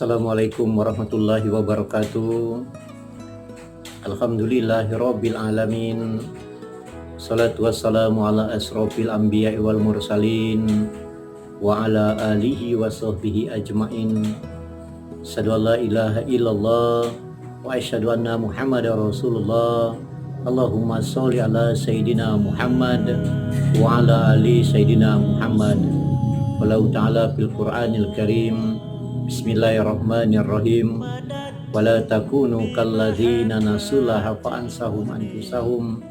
Assalamualaikum warahmatullahi wabarakatuh. Alhamdulillahirabbil alamin. Salatu wassalamu ala asrofil anbiya'i wal mursalin wa ala alihi wa sahbihi ajmain. Asyhadu an la ilaha illallah wa asyhadu anna Muhammadar Rasulullah. Allahumma sholli ala sayyidina Muhammad wa ala ali sayyidina Muhammad. Walau ta'ala fil Qur'anil Karim. Bismillahirrahmanirrahim. Wala takunu kalladzina nasullaha fa'ansahum anfusahum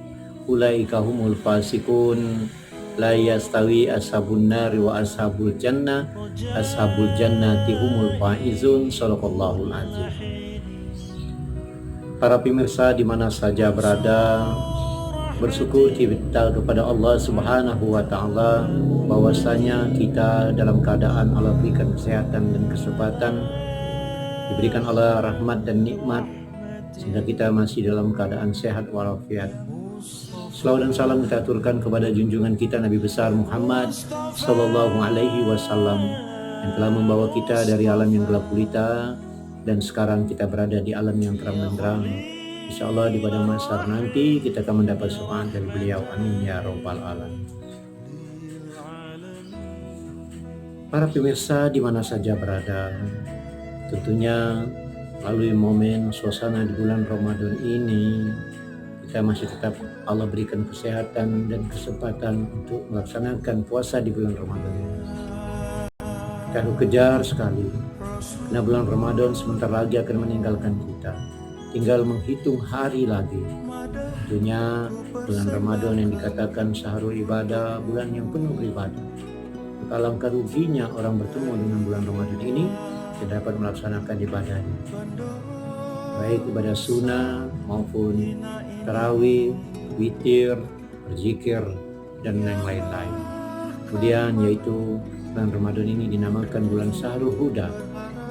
ulaika humul fasikun. La yastawi ashabun nari wa ashabul jannah. Ashabul jannati humul faizun. Shadaqallahul azim. Para pemirsa di mana saja berada, bersyukur kita kepada Allah Subhanahu wa taala bahwasanya kita dalam keadaan Allah berikan kesehatan dan kesempatan, diberikan Allah rahmat dan nikmat sehingga kita masih dalam keadaan sehat walafiat. Selawat dan salam kita aturkan kepada junjungan kita Nabi besar Muhammad sallallahu alaihi wasallam yang telah membawa kita dari alam yang gelap gulita dan sekarang kita berada di alam yang terang benderang. InsyaAllah di pada masa nanti kita akan mendapat syafaat dari beliau. Amin ya rabbal alamin. Para pemirsa di mana saja berada, tentunya melalui momen suasana di bulan Ramadan ini kita masih tetap Allah berikan kesehatan dan kesempatan untuk melaksanakan puasa di bulan Ramadan ini. Kita harus kejar sekali karena bulan Ramadan sebentar lagi akan meninggalkan kita. Tinggal menghitung hari lagi. Tentunya bulan Ramadan yang dikatakan syahrul ibadah, bulan yang penuh ibadah. Alangkah ruginya orang bertemu dengan bulan Ramadan ini tidak dapat melaksanakan ibadahnya, baik ibadah sunnah maupun tarawih, witir, berzikir, dan yang lain-lain. Kemudian yaitu bulan Ramadan ini dinamakan bulan Syahrul Huda,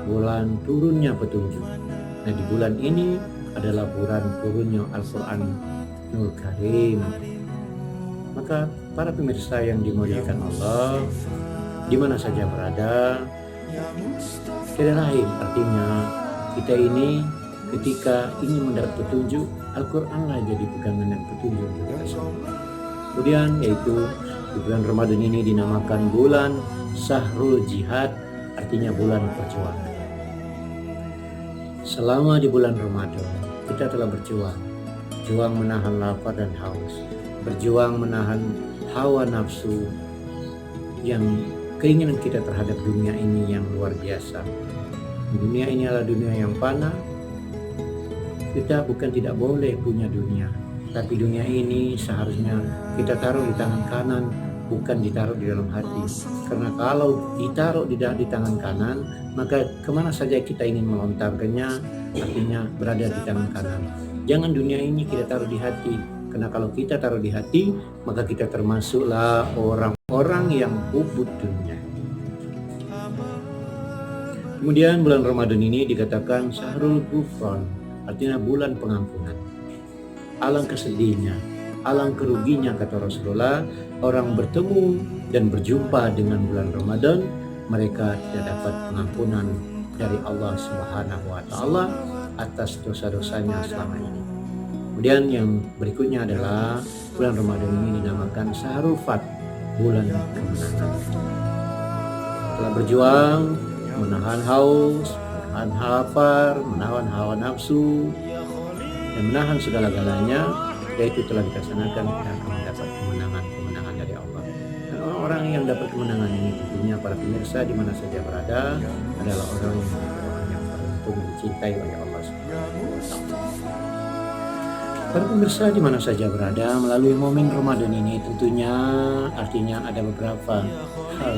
bulan turunnya petunjuk. Nah, di bulan ini adalah bulan turunnya Al-Quranul Karim. Maka para pemirsa yang dimuliakan Allah, di mana saja berada, tidak lain artinya kita ini ketika ingin mendapat petunjuk, Al-Quranlah jadi pegangan dan petunjuk untuk kita semua. Kemudian yaitu di bulan Ramadan ini dinamakan bulan Syahrul Jihad, artinya bulan perjuangan. Selama di bulan Ramadan kita telah berjuang menahan lapar dan haus, berjuang menahan hawa nafsu yang keinginan kita terhadap dunia ini yang luar biasa. Dunia ini adalah dunia yang fana. Kita bukan tidak boleh punya dunia, tapi dunia ini seharusnya kita taruh di tangan kanan, bukan ditaruh di dalam hati. Karena kalau ditaruh di tangan kanan, maka kemana saja kita ingin melontarkannya, artinya berada di tangan kanan. Jangan dunia ini kita taruh di hati, karena kalau kita taruh di hati, maka kita termasuklah orang-orang yang hubud dunia. Kemudian bulan Ramadan ini dikatakan Syahrul Ghufran, artinya bulan pengampunan. Alangkah sedihnya, alangkah ruginya kata Rasulullah, orang bertemu dan berjumpa dengan bulan Ramadan, mereka tidak dapat pengampunan dari Allah Subhanahu wa taala atas dosa-dosanya selama ini. Kemudian yang berikutnya adalah bulan Ramadan ini dinamakan Syahrul Fath, bulan kemenangan. Setelah berjuang menahan haus, menahan lapar, menahan hawa nafsu, dan menahan segala-galanya, yaitu telah dilaksanakan, kita akan mendapat kemenangan dari Allah. Dan orang-orang yang dapat kemenangan ini tentunya para pemirsa di mana saja berada adalah orang yang beruntung dicintai oleh Allah Subhanahu wa taala. Para pemirsa di mana saja berada melalui momen Ramadan ini tentunya artinya ada beberapa hal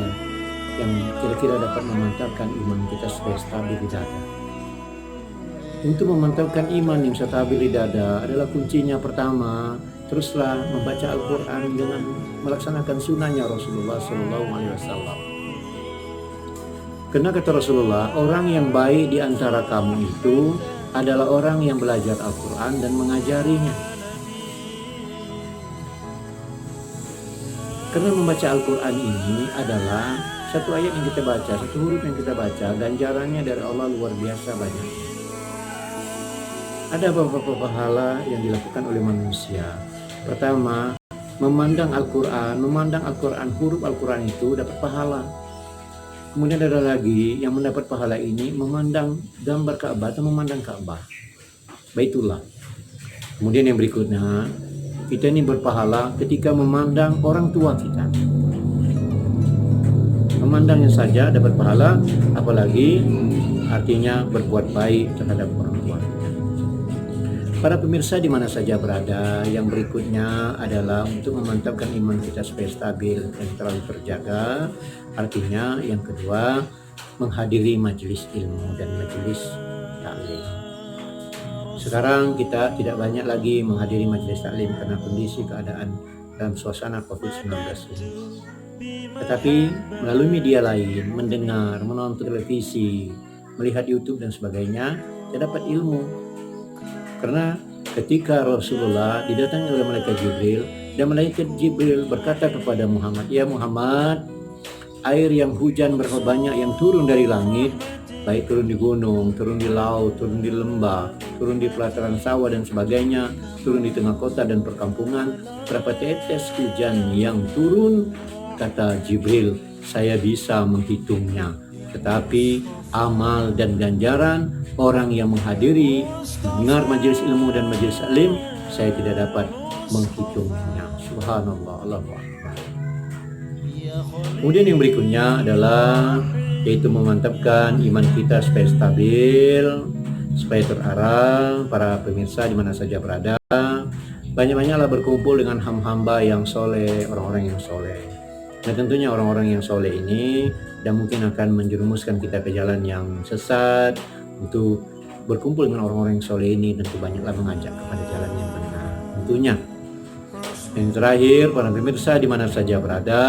yang kira-kira dapat memantapkan iman kita supaya stabil di dada. Untuk memantapkan iman yang stabil di dada adalah kuncinya pertama, teruslah membaca Al-Quran dengan melaksanakan sunnahnya Rasulullah SAW. Karena kata Rasulullah, orang yang baik di antara kamu itu adalah orang yang belajar Al-Quran dan mengajarinya. Karena membaca Al-Quran ini adalah Satu ayat yang kita baca, satu huruf yang kita baca, ganjarannya dari Allah luar biasa banyak. Ada beberapa pahala yang dilakukan oleh manusia. Pertama, memandang Al-Quran, huruf Al-Quran itu dapat pahala. Kemudian ada lagi yang mendapat pahala ini memandang gambar Ka'bah atau memandang Ka'bah, Baitullah. Kemudian yang berikutnya, kita ini berpahala ketika memandang orang tua kita. Memandangnya saja dapat pahala, apalagi artinya berbuat baik terhadap orang tua. Para pemirsa di mana saja berada, yang berikutnya adalah untuk memantapkan iman kita supaya stabil dan terlalu terjaga. Artinya yang kedua, menghadiri majelis ilmu dan majelis taklim. Sekarang kita tidak banyak lagi menghadiri majelis taklim karena kondisi keadaan dalam suasana COVID-19 ini. Tetapi melalui media lain, mendengar, menonton televisi, melihat YouTube dan sebagainya, kita dapat ilmu. Karena ketika Rasulullah didatangi oleh malaikat Jibril, dan malaikat Jibril berkata kepada Muhammad, "Ya Muhammad, air yang hujan berapa banyak yang turun dari langit, baik turun di gunung, turun di laut, turun di lembah, turun di pelataran sawah dan sebagainya, turun di tengah kota dan perkampungan, berapa tetes hujan yang turun?" Kata Jibril, "Saya bisa menghitungnya, tetapi amal dan ganjaran orang yang menghadiri, mendengar majelis ilmu dan majelis taklim, saya tidak dapat menghitungnya." Subhanallah, Allahu Akbar. Kemudian yang berikutnya adalah yaitu memantapkan iman kita supaya stabil, supaya terarah. Para pemirsa di mana saja berada, banyak-banyaklah berkumpul dengan hamba yang soleh, orang-orang yang soleh. Nah tentunya orang-orang yang soleh ini dan mungkin akan menjerumuskan kita ke jalan yang sesat. Untuk berkumpul dengan orang-orang yang soleh ini tentu banyaklah mengajak kepada jalan yang benar. Tentunya yang terakhir, para pemirsa di mana saja berada,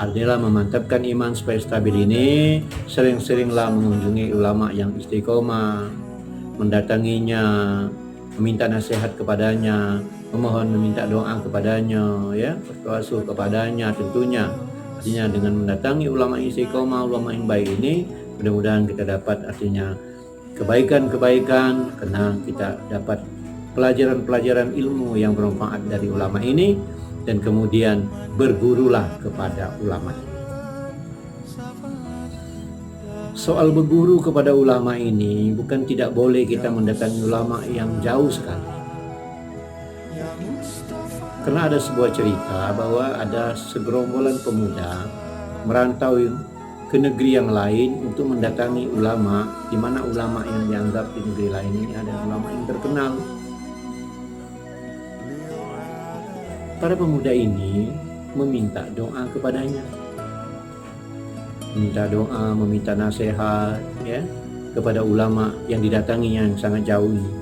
adalah memantapkan iman supaya stabil ini. Sering-seringlah mengunjungi ulama yang istiqomah, mendatanginya, meminta nasihat kepadanya, meminta doa kepadanya, ya, bertawassul kepadanya. Tentunya artinya dengan mendatangi ulama istiqomah, ulama yang baik ini, mudah-mudahan kita dapat artinya kebaikan-kebaikan, karena kita dapat pelajaran-pelajaran ilmu yang bermanfaat dari ulama ini, dan kemudian bergurulah kepada ulama ini. Soal berguru kepada ulama ini, bukan tidak boleh kita mendatangi ulama yang jauh sekali. Karena ada sebuah cerita bahwa ada segerombolan pemuda merantau ke negeri yang lain untuk mendatangi ulama, di mana ulama yang dianggap di negeri lain ini ada ulama yang terkenal. Para pemuda ini meminta doa kepadanya, minta doa, meminta nasihat, ya, kepada ulama yang didatanginya yang sangat jauh ini.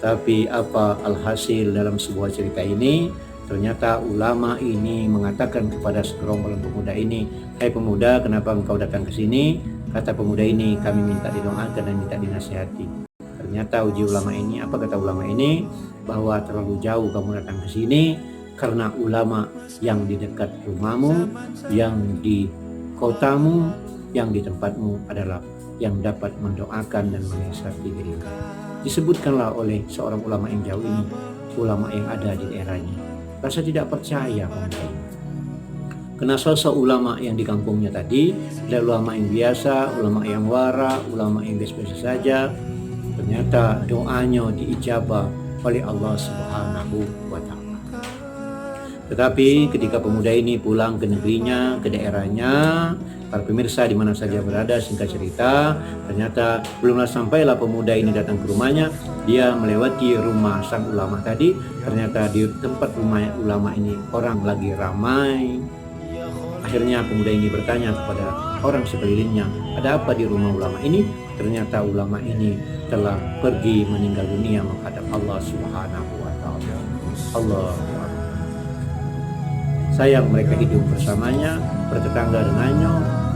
Tapi apa alhasil dalam sebuah cerita ini? Ternyata ulama ini mengatakan kepada segerombolan pemuda ini, "Hai pemuda, kenapa engkau datang ke sini?" Kata pemuda ini, "Kami minta didoakan dan minta dinasihati." Ternyata uji ulama ini, apa kata ulama ini? Bahwa terlalu jauh kamu datang ke sini, karena ulama yang di dekat rumahmu, yang di kotamu, yang di tempatmu adalah yang dapat mendoakan dan menasihati dirimu. Disebutkanlah oleh seorang ulama yang jauh ini, ulama yang ada di daerahnya. Rasa tidak percaya pemuda ini. Karena sosok ulama yang di kampungnya tadi adalah ulama yang biasa, ulama yang wara, ulama yang biasa-biasa saja. Ternyata doanya diijabah oleh Allah Subhanahu wa Ta'ala. Tetapi ketika pemuda ini pulang ke negerinya, ke daerahnya, para pemirsa di mana saja berada, singkat cerita, ternyata belumlah sampailah pemuda ini datang ke rumahnya, dia melewati rumah sang ulama tadi. Ternyata di tempat rumah ulama ini orang lagi ramai. Akhirnya pemuda ini bertanya kepada orang sekelilingnya, "Ada apa di rumah ulama ini?" Ternyata ulama ini telah pergi meninggal dunia menghadap Allah Subhanahu wa Ta'ala. Allah sayang, mereka hidup bersamanya, bertetangga dengannya,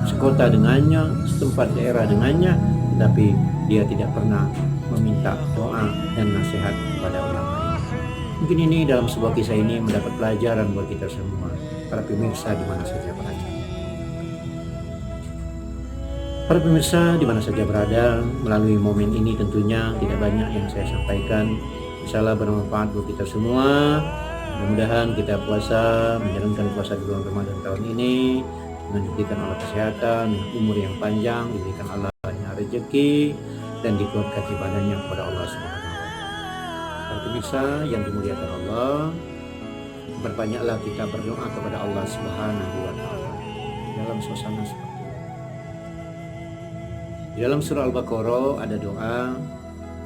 sekota dengannya, setempat daerah dengannya, tetapi dia tidak pernah meminta doa dan nasihat kepada ulama ini. Mungkin ini dalam sebuah kisah ini mendapat pelajaran buat kita semua, para pemirsa di mana saja berada. Para pemirsa di mana saja berada, melalui momen ini tentunya tidak banyak yang saya sampaikan. Insyaallah bermanfaat buat kita semua. Mudah-mudahan kita puasa, menjalankan puasa di bulan Ramadan tahun ini dengan diberikan Allah kesehatan, dengan umur yang panjang, diberikan Allahnya rezeki dan dikuatkan ibadahnya kepada Allah Subhanahu wa taala. Para pemirsa yang dimuliakan Allah, berbanyaklah kita berdoa kepada Allah Subhanahu wa taala dalam suasana seperti ini. Di dalam surah Al-Baqarah ada doa,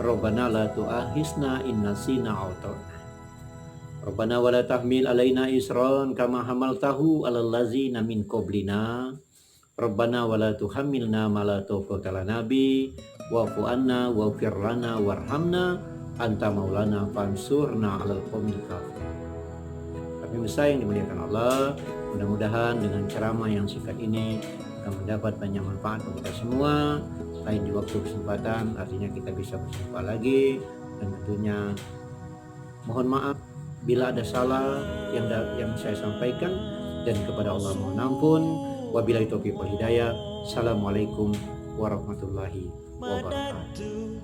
Rabbana la tu'akhizna in nasina aw akhtana. Rabbana wa la tahmil alaina isran kama hamaltahu 'alal ladzina min qablina. Rabbana wa la tuhammilna ma la taqata lana bi wa'fu 'anna waghfir lana warhamna anta maulana fansurna 'alal qaumil kafirin. Tapi pemirsa yang dimuliakan Allah, mudah-mudahan dengan ceramah yang singkat ini akan mendapat banyak manfaat untuk kita semua. Lain di waktu kesempatan, artinya kita bisa berjumpa lagi, dan tentunya mohon maaf bila ada salah yang saya sampaikan, dan kepada Allah mohon ampun. Wabillahi taufiq wal hidayah. Assalamualaikum warahmatullahi wabarakatuh.